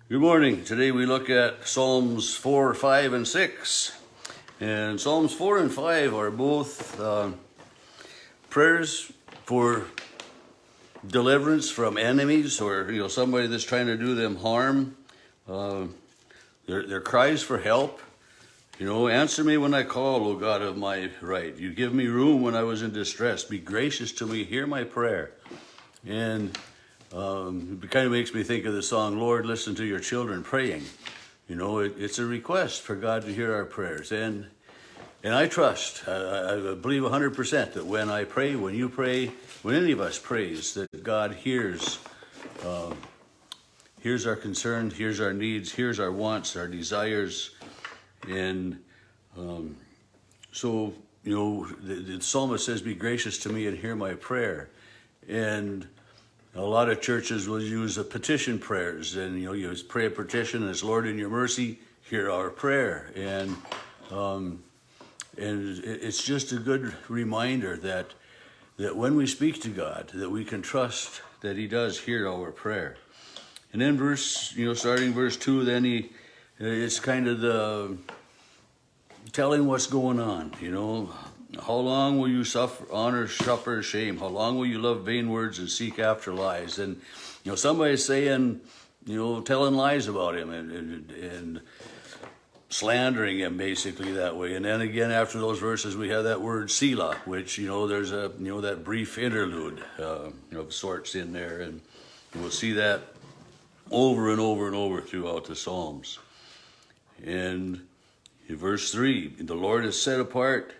Good morning. Today we look at Psalms 4, 5, and 6. And Psalms 4 and 5 are both prayers for deliverance from enemies or somebody that's trying to do them harm. They're cries for help. Answer me when I call, O God of my right. You give me room when I was in distress. Be gracious to me. Hear my prayer. And it kind of makes me think of the song, Lord, listen to your children praying. It's a request for God to hear our prayers. And I trust, I believe 100% that when I pray, when you pray, when any of us prays, that God hears our concerns, hears our needs, hears our wants, our desires. And so, the psalmist says, be gracious to me and hear my prayer. And a lot of churches will use petition prayers, and you pray a petition as Lord in your mercy, hear our prayer. And it's just a good reminder that when we speak to God, that we can trust that He does hear our prayer. And then starting verse 2, then it's kind of the telling what's going on. How long will you suffer honor, suffer shame? How long will you love vain words and seek after lies? And somebody's saying, telling lies about him and slandering him basically that way. And then again, after those verses, we have that word Selah, which there's a that brief interlude of sorts in there, and we'll see that over and over and over throughout the Psalms. And in verse 3, the Lord is set apart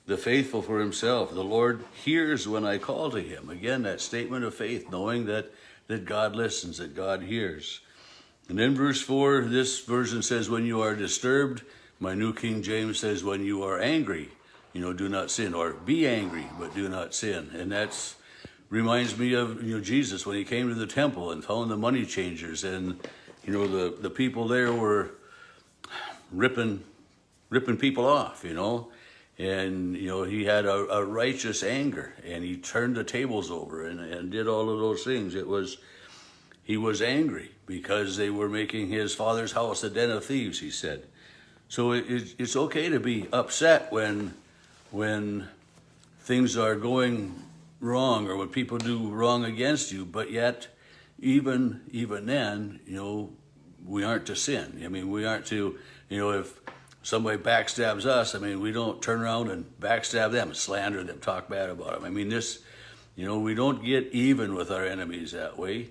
the faithful for himself. The Lord hears when I call to him. Again, that statement of faith, knowing that God listens, that God hears. And then verse 4, this version says, when you are disturbed. My New King James says, when you are angry, do not sin. Or be angry, but do not sin. And that reminds me of Jesus when he came to the temple and found the money changers. And the people there were ripping people off, And, he had a righteous anger, and he turned the tables over and did all of those things. He was angry because they were making his father's house a den of thieves, he said. So it's okay to be upset when things are going wrong or when people do wrong against you, but yet even then, we aren't to sin. We aren't to, if somebody backstabs us, we don't turn around and backstab them, slander them, talk bad about them. We don't get even with our enemies that way.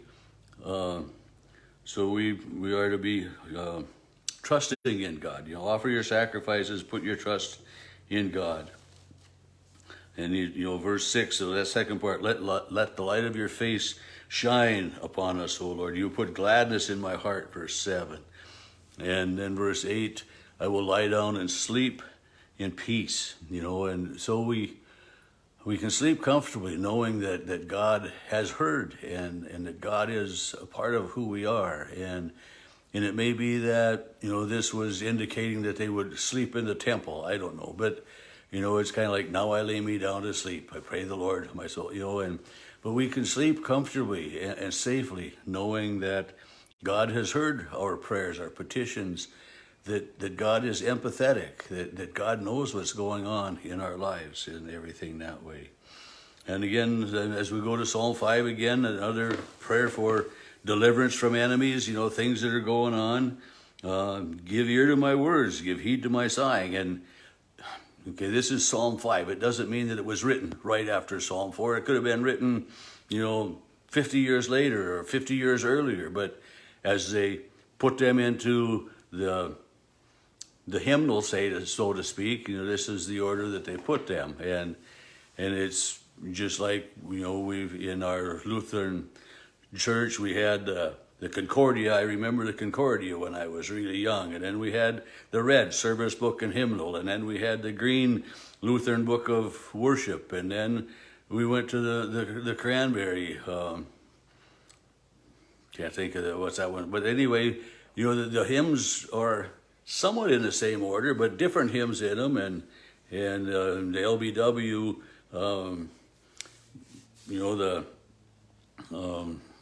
So we are to be trusting in God. Offer your sacrifices, put your trust in God. And verse 6, so that second part, let the light of your face shine upon us, O Lord. You put gladness in my heart, verse 7. And then verse 8, I will lie down and sleep in peace, and so we can sleep comfortably knowing that God has heard and that God is a part of who we are. And it may be that, this was indicating that they would sleep in the temple. I don't know. But, it's kind of like, now I lay me down to sleep. I pray the Lord, my soul, but we can sleep comfortably and safely knowing that God has heard our prayers, our petitions, that God is empathetic, that God knows what's going on in our lives and everything that way. And again, as we go to Psalm 5 again, another prayer for deliverance from enemies, things that are going on. Give ear to my words, give heed to my sighing. And okay, this is Psalm 5. It doesn't mean that it was written right after Psalm 4. It could have been written, 50 years later or 50 years earlier. But as they put them into the hymnal, so to speak, this is the order that they put them. And it's just like, we've in our Lutheran church, we had the Concordia. I remember the Concordia when I was really young. And then we had the red service book and hymnal. And then we had the green Lutheran book of worship. And then we went to the cranberry. Can't think of what's that one. But anyway, the hymns are somewhat in the same order, but different hymns in them. And the LBW,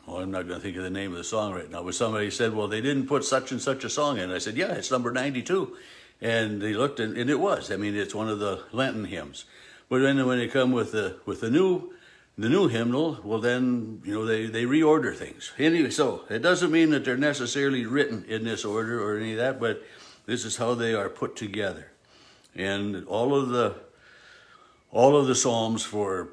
well, I'm not going to think of the name of the song right now, but somebody said, well, they didn't put such and such a song in. I said, yeah, it's number 92. And they looked, and it was. I mean, it's one of the Lenten hymns. But then when they come with the new hymnal, well, then, they reorder things. Anyway, so it doesn't mean that they're necessarily written in this order or any of that, but this is how they are put together. And all of the Psalms for,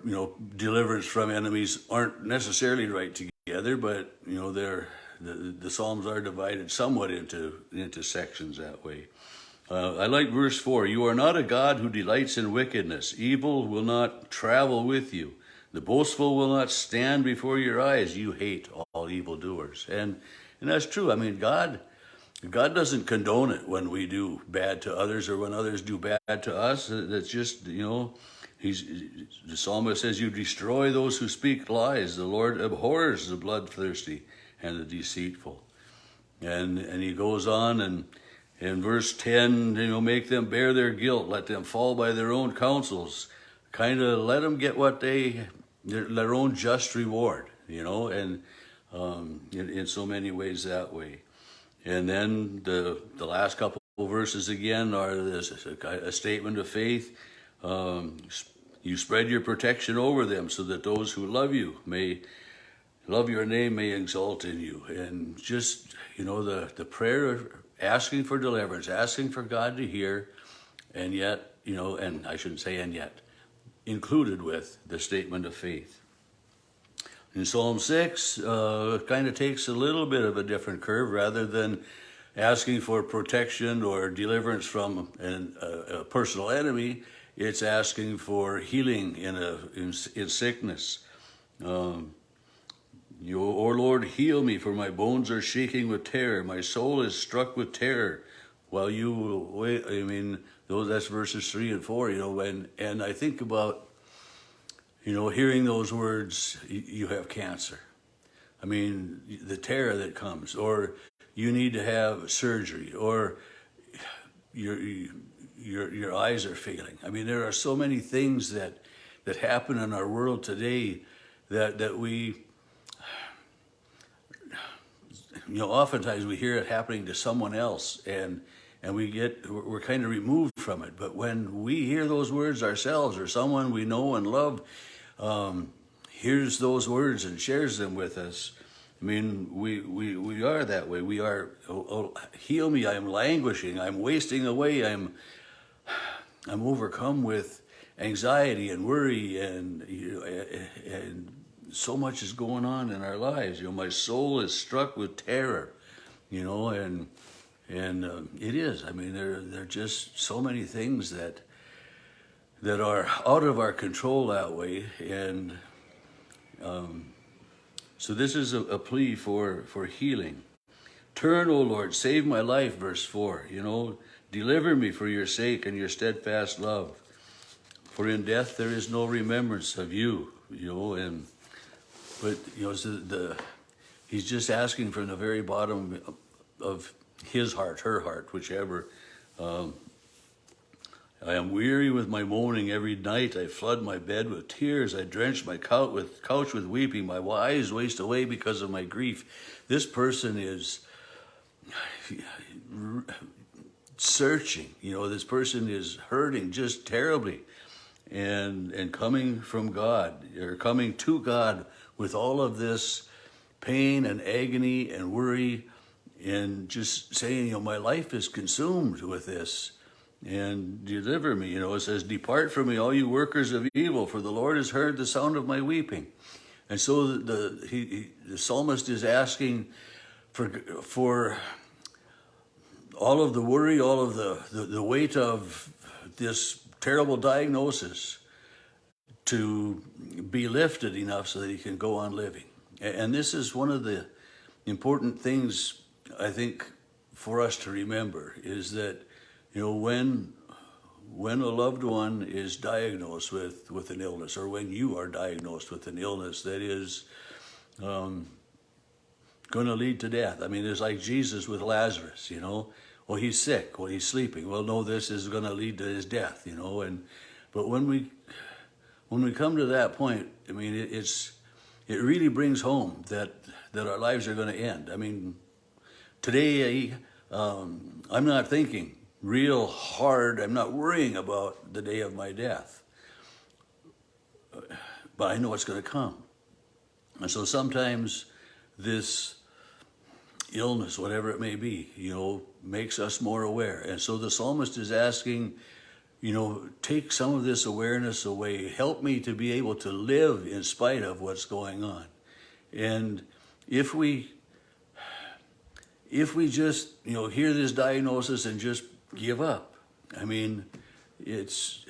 deliverance from enemies aren't necessarily right together, but, the Psalms are divided somewhat into sections that way. I like verse 4. You are not a God who delights in wickedness. Evil will not travel with you. The boastful will not stand before your eyes. You hate all evildoers. And that's true. I mean, God doesn't condone it when we do bad to others or when others do bad to us. That's just, the psalmist says, you destroy those who speak lies. The Lord abhors the bloodthirsty and the deceitful. And he goes on, and in verse 10, make them bear their guilt. Let them fall by their own counsels. Kind of let them get their own just reward, and in so many ways that way. And then the last couple of verses again are a statement of faith. You spread your protection over them so that those who love you may love your name, may exalt in you. And just, the prayer of asking for deliverance, asking for God to hear, and yet, and I shouldn't say and yet, included with the statement of faith. In Psalm 6, kind of takes a little bit of a different curve. Rather than asking for protection or deliverance from a personal enemy, it's asking for healing in sickness. You, O Lord, heal me, for my bones are shaking with terror. My soul is struck with terror. While you wait, that's verses 3 and 4, and I think about, hearing those words, you have cancer. I mean, the terror that comes, or you need to have surgery, or your eyes are failing. I mean, there are so many things that happen in our world today that we, oftentimes we hear it happening to someone else, and we're kind of removed from it. But when we hear those words ourselves, or someone we know and love hears those words and shares them with us, I mean, we are that way. We are, heal me, I am languishing, I'm wasting away, I'm overcome with anxiety and worry, and so much is going on in our lives. My soul is struck with terror, and it is. I mean, there are just so many things that are out of our control that way, and so this is a plea for healing. Turn, O Lord, save my life, verse 4. Deliver me for your sake and your steadfast love. For in death there is no remembrance of you, but he's just asking from the very bottom of his heart, her heart, whichever. I am weary with my moaning every night. I flood my bed with tears. I drench my couch with weeping. My eyes waste away because of my grief. This person is searching. This person is hurting just terribly, and coming from God, or coming to God with all of this pain and agony and worry, and just saying, my life is consumed with this. And deliver me. It says, depart from me, all you workers of evil, for the Lord has heard the sound of my weeping. And so the psalmist is asking for all of the worry, all of the weight of this terrible diagnosis to be lifted enough so that he can go on living. And this is one of the important things, I think, for us to remember, is that when a loved one is diagnosed with an illness, or when you are diagnosed with an illness that is going to lead to death. I mean, it's like Jesus with Lazarus, Well, he's sick. Well, he's sleeping. Well, no, this is going to lead to his death, But when we come to that point, I mean, it really brings home that that our lives are going to end. I mean, today I'm not thinking real hard. I'm not worrying about the day of my death, but I know it's going to come. And so sometimes this illness, whatever it may be, makes us more aware. And so the psalmist is asking, take some of this awareness away. Help me to be able to live in spite of what's going on. And if we just, hear this diagnosis and just give up, I mean, it's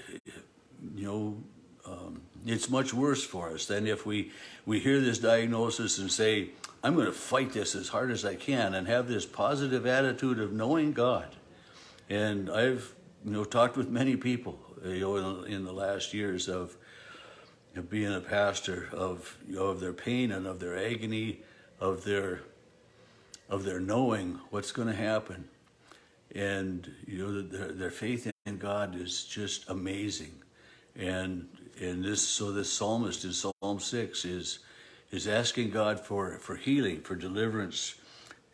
much worse for us than if we hear this diagnosis and say, I'm going to fight this as hard as I can and have this positive attitude of knowing God. And I've, talked with many people, in the last years of being a pastor, of their pain and of their agony, of their knowing what's going to happen. And, their faith in God is just amazing. And this psalmist in Psalm 6 is asking God for healing, for deliverance.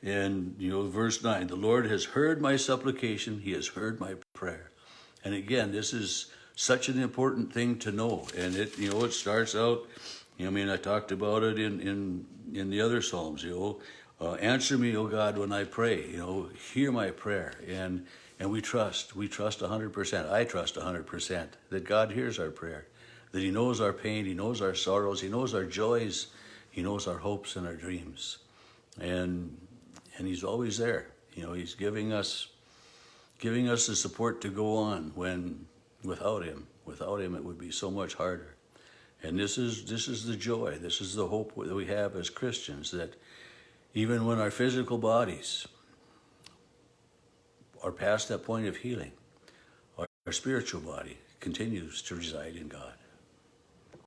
And, verse 9, the Lord has heard my supplication. He has heard my prayer. And again, this is such an important thing to know. And it starts out, I talked about it in the other Psalms, answer me, O God, when I pray, hear my prayer. And we trust 100%. I trust 100% that God hears our prayer, that he knows our pain, he knows our sorrows, he knows our joys, he knows our hopes and our dreams. And he's always there. He's giving us the support to go on when without him it would be so much harder. And this is the joy, this is the hope that we have as Christians, that even when our physical bodies are past that point of healing, our spiritual body continues to reside in God.